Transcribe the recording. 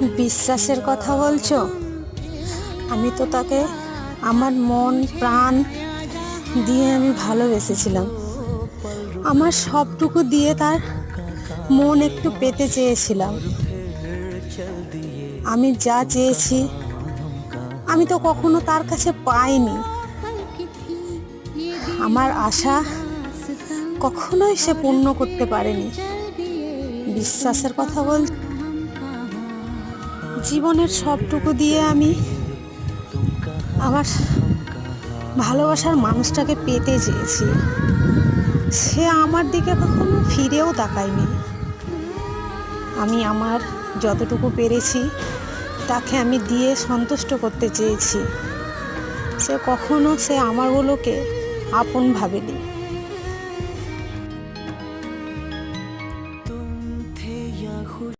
বিশ্বাসের কথা বলছো? আমি তো তাকে আমার মন প্রাণ দিয়ে আমি ভালোবেসেছিলাম। আমার সবটুকু দিয়ে তার মন একটু পেতে চেয়েছিলাম। আমি যা চেয়েছি আমি তো কখনো তার কাছে পাইনি। আমার আশা কখনোই সে পূর্ণ করতে পারেনি। বিশ্বাসের কথা বল, জীবনের সবটুকু দিয়ে আমি আমার ভালোবাসার মানুষটাকে পেতে চেয়েছি। সে আমার দিকে কখনো ফিরেও তাকায়নি। আমি আমার যতটুকু পেরেছি তাকে আমি দিয়ে সন্তুষ্ট করতে চেয়েছি। সে কখনো আমারগুলোকে আপন ভাবেনি।